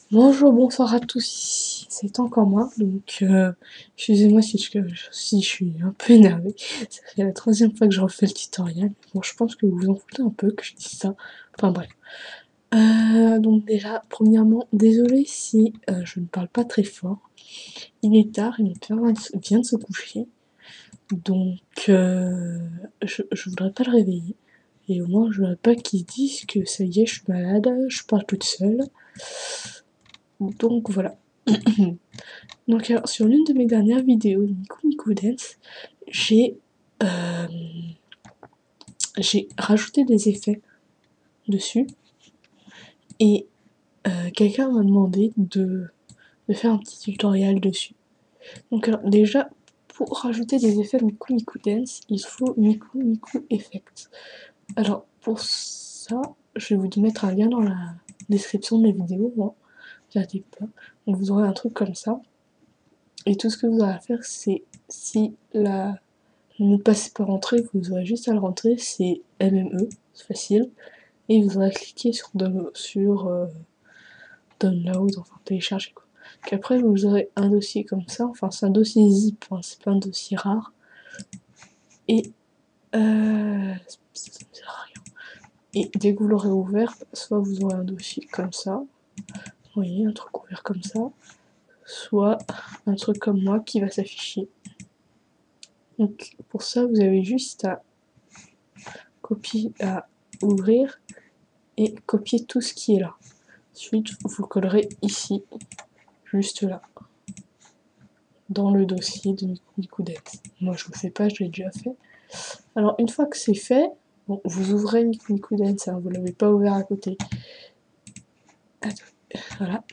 Bonjour, bonsoir à tous, c'est encore moi, donc excusez-moi si je suis un peu énervée, ça fait la troisième fois que je refais le tutoriel, bon je pense que vous vous en foutez un peu que je dise ça, enfin bref. Donc déjà, premièrement, désolé si je ne parle pas très fort, il est tard et mon père vient de se coucher, donc je voudrais pas le réveiller, et au moins je voudrais pas qu'il se dise que ça y est, je suis malade, je parle toute seule, donc voilà. Donc alors, sur l'une de mes dernières vidéos de Miku Dance, euh, j'ai rajouté des effets dessus et quelqu'un m'a demandé de faire un petit tutoriel dessus. Donc alors déjà, pour rajouter des effets Miku Dance, il faut Miku Effect. Alors pour ça, je vais vous mettre un lien dans la description de la vidéo, moi, j'arrive pas. Donc vous aurez un truc comme ça. Et tout ce que vous aurez à faire, c'est si la ne passez pas rentrer, vous aurez juste à le rentrer, c'est MME, c'est facile. Et vous aurez cliqué sur Download, enfin télécharger quoi. Qu'après vous aurez un dossier comme ça, enfin c'est un dossier zip, hein, c'est pas un dossier rare. Et ça me sert à rien. Et dès que vous l'aurez ouvert, soit vous aurez un dossier comme ça, vous voyez, un truc ouvert comme ça, soit un truc comme moi qui va s'afficher. Donc pour ça, vous avez juste à copier, à ouvrir et copier tout ce qui est là. Ensuite, vous le collerez ici, juste là, dans le dossier de Miku Dance. Moi, je le fais pas, je l'ai déjà fait. Alors, une fois que c'est fait, bon, vous ouvrez Miku Dance, hein, vous l'avez pas ouvert à côté. Voilà.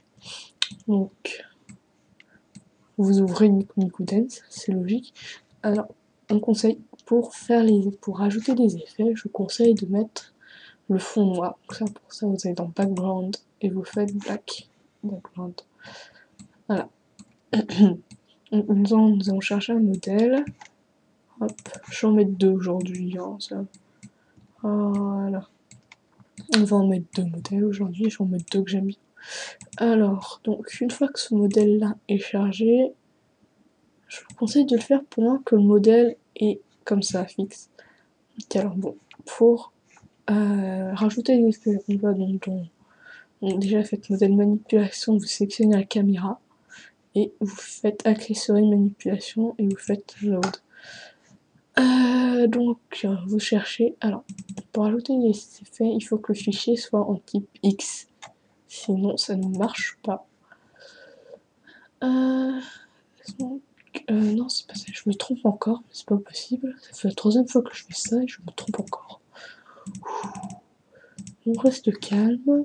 Donc, vous ouvrez Miku Dance, c'est logique. Alors, on conseille, pour rajouter des effets, je vous conseille de mettre le fond noir. Pour ça, vous allez dans Background et vous faites Black Background. Voilà. Nous allons chercher un modèle. Hop, je vais en mettre deux aujourd'hui. Hein, ça. Voilà. On va en mettre deux modèles aujourd'hui. Je vais en mettre deux que j'aime bien. Alors, donc, une fois que ce modèle-là est chargé, je vous conseille de le faire pendant que le modèle est comme ça, fixe. Alors, bon, pour rajouter des effets, on va donc déjà faites modèle manipulation, vous sélectionnez la caméra et vous faites accessoires manipulation et vous faites load. Donc vous cherchez, alors pour ajouter des effets, il faut que le fichier soit en type X, sinon ça ne marche pas. Non, c'est pas ça, je me trompe encore, c'est pas possible, ça fait la troisième fois que je fais ça et je me trompe encore. On reste calme.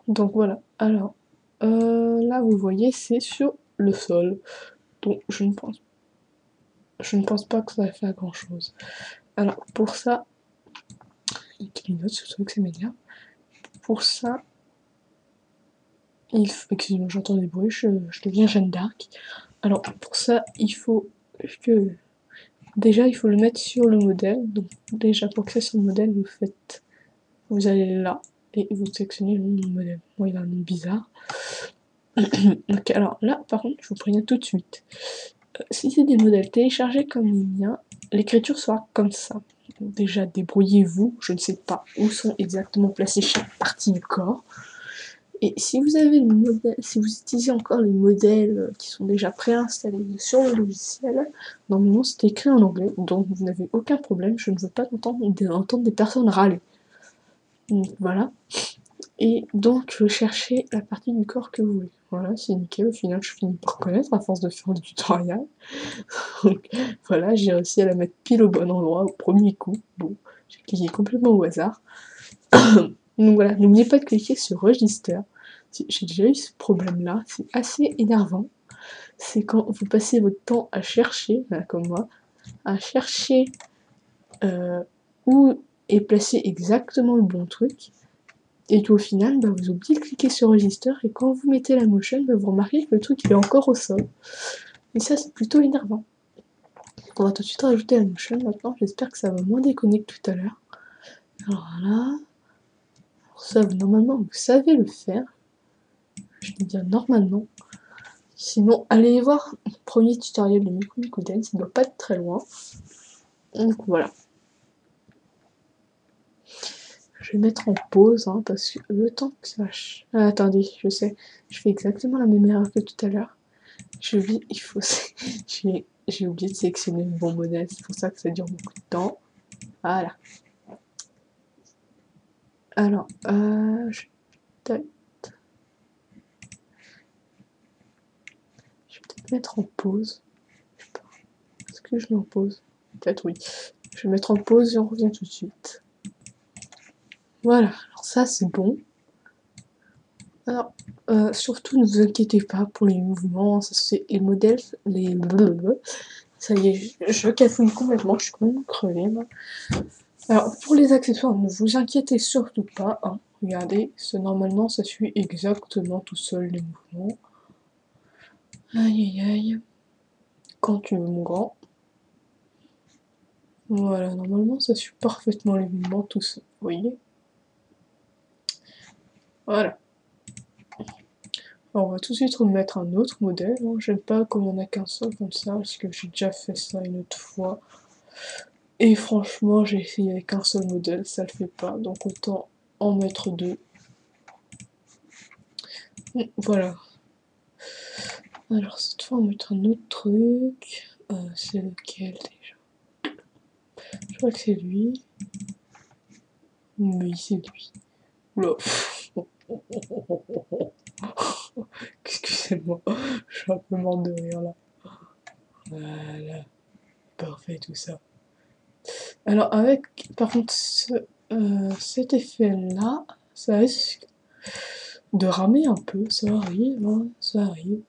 Donc voilà, alors là vous voyez c'est sur le sol, donc je ne pense pas que ça va faire grand chose. Alors pour ça, il clignote ce truc, c'est médias. Pour ça, excusez-moi, j'entends des bruits, je deviens Jeanne d'Arc. Alors pour ça, il faut que déjà il faut le mettre sur le modèle. Donc déjà pour créer sur le modèle, vous allez là et vous sélectionnez le nom du modèle. Moi il a un nom bizarre. Ok, alors là par contre, je vous préviens tout de suite. Si c'est des modèles téléchargés comme les miens, l'écriture sera comme ça. Donc déjà débrouillez-vous, je ne sais pas où sont exactement placées chaque partie du corps. Et si vous avez le modèle, si vous utilisez encore les modèles qui sont déjà préinstallés sur le logiciel, normalement c'est écrit en anglais, donc vous n'avez aucun problème, je ne veux pas entendre des personnes râler. Donc voilà. Et donc cherchez la partie du corps que vous voulez. Voilà, c'est nickel, au final je finis par connaître à force de faire le tutoriel. Donc voilà, j'ai réussi à la mettre pile au bon endroit au premier coup. Bon, j'ai cliqué complètement au hasard. Donc voilà, n'oubliez pas de cliquer sur Register. J'ai déjà eu ce problème-là, c'est assez énervant. C'est quand vous passez votre temps à chercher, comme moi, à chercher où est placé exactement le bon truc, et qu'au final, bah, vous oubliez de cliquer sur Register, et quand vous mettez la motion, bah, vous remarquez que le truc il est encore au sol. Et ça, c'est plutôt énervant. On va tout de suite rajouter la motion maintenant, j'espère que ça va moins déconner que tout à l'heure. Alors là, pour ça, normalement, vous savez le faire. je vais dire normalement. Sinon, allez voir le premier tutoriel de Miku Miku Dance, ça doit pas être très loin. Donc voilà. Je vais mettre en pause, hein, parce que le temps que ça... Ah, attendez, je sais, je fais exactement la même erreur que tout à l'heure. J'ai oublié, il faut... J'ai oublié de sélectionner le bon modèle, c'est pour ça que ça dure beaucoup de temps. Voilà. Alors, je vais peut-être mettre en pause. Je sais pas. Est-ce que je mets en pause? Peut-être oui. Je vais mettre en pause et on revient tout de suite. Voilà, alors ça c'est bon. Alors, surtout ne vous inquiétez pas pour les mouvements, ça se fait, les modèles, les blablabla. Ça y est, je cafouille complètement, je suis complètement crevée moi. Alors, pour les accessoires, ne vous inquiétez surtout pas, hein. Regardez, normalement ça suit exactement tout seul les mouvements. Aïe aïe aïe. Quand tu veux mon grand. Voilà, normalement ça suit parfaitement les mouvements tout seul, vous voyez. Voilà. Alors on va tout de suite remettre un autre modèle, hein. J'aime pas comme on a qu'un seul comme ça, parce que j'ai déjà fait ça une autre fois. Et franchement, j'ai essayé avec un seul modèle, ça le fait pas, donc autant en mettre deux. Voilà. Alors cette fois, on va mettre un autre truc. C'est lequel déjà? Je crois que c'est lui. Oui, c'est lui. Oula. Excusez-moi, je suis un peu mort de rire là. Voilà. Parfait tout ça. Alors avec, par contre, cet effet-là, ça risque de ramer un peu, ça arrive, hein, ça arrive.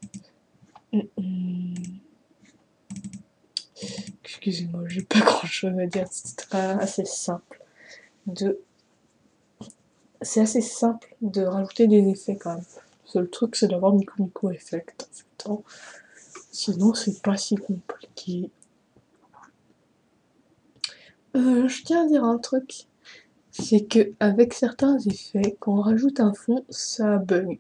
Excusez-moi, j'ai pas grand-chose à dire, c'est assez simple de... C'est assez simple de rajouter des effets quand même. Le seul truc, c'est d'avoir Miku Miku Effect en fait, hein. Sinon, c'est pas si compliqué. Je tiens à dire un truc, c'est que avec certains effets, quand on rajoute un fond, ça bug.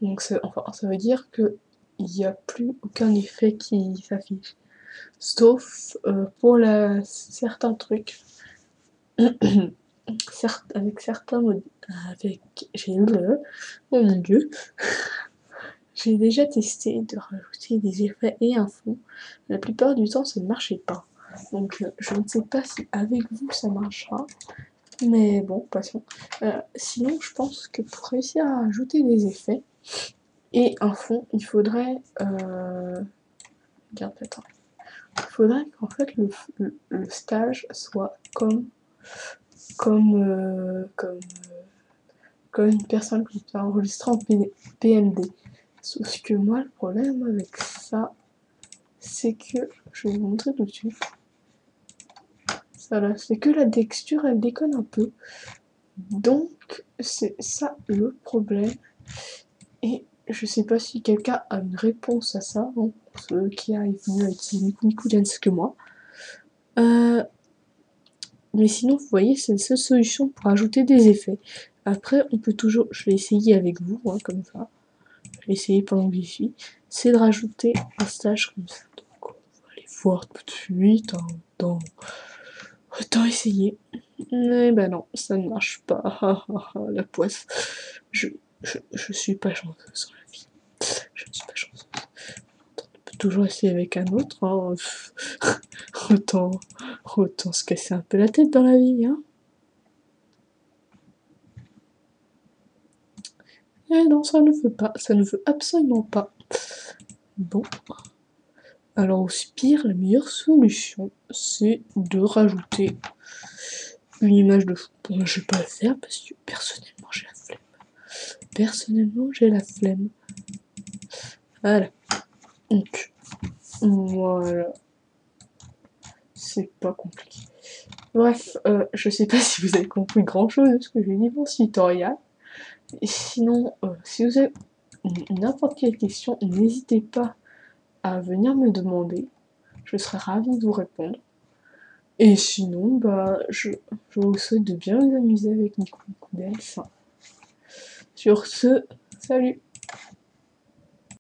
Donc enfin, ça veut dire que il n'y a plus aucun effet qui s'affiche. Sauf pour certains trucs. Certes, avec certains modes. Oh mon dieu. J'ai déjà testé de rajouter des effets et un fond. La plupart du temps, ça ne marchait pas. Donc je ne sais pas si avec vous ça marchera. Mais bon, passons. Sinon, je pense que pour réussir à ajouter des effets et un fond, il faudrait... Regarde, attends. Il faudrait qu'en fait le stage soit comme une personne qui peut enregistrer en PND. Sauf que moi, le problème avec ça, c'est que, je vais vous montrer tout de suite. Voilà, c'est que la texture, elle déconne un peu. Donc, c'est ça le problème. Et je sais pas si quelqu'un a une réponse à ça, bon, pour ceux qui arrivent mieux à utiliser Miku Miku Dance que moi. Mais sinon, vous voyez, c'est la seule solution pour ajouter des effets. Après, on peut toujours, je vais essayer avec vous, hein, comme ça. Je vais essayer pendant que j'y suis. C'est de rajouter un stage comme ça. Donc, on va aller voir tout de suite. Hein, autant essayer. Mais ben non, ça ne marche pas. La poisse. Je suis pas chanceuse dans la vie. Je ne suis pas chanceuse. On peut toujours essayer avec un autre. Hein. Autant se casser un peu la tête dans la vie. Hein. Eh non, ça ne veut pas. Ça ne veut absolument pas. Bon. Alors au pire, la meilleure solution, c'est de rajouter une image de fond. Bon, je vais pas le faire parce que personnellement, j'ai la flemme. Personnellement, j'ai la flemme. Voilà. Donc, voilà. C'est pas compliqué. Bref, je sais pas si vous avez compris grand chose de ce que j'ai dit dans ce tutoriel. Et sinon, si vous avez n'importe quelle question, n'hésitez pas à venir me demander. Je serai ravie de vous répondre. Et sinon, bah, je vous souhaite de bien vous amuser avec Miku Miku Dance. Sur ce, salut!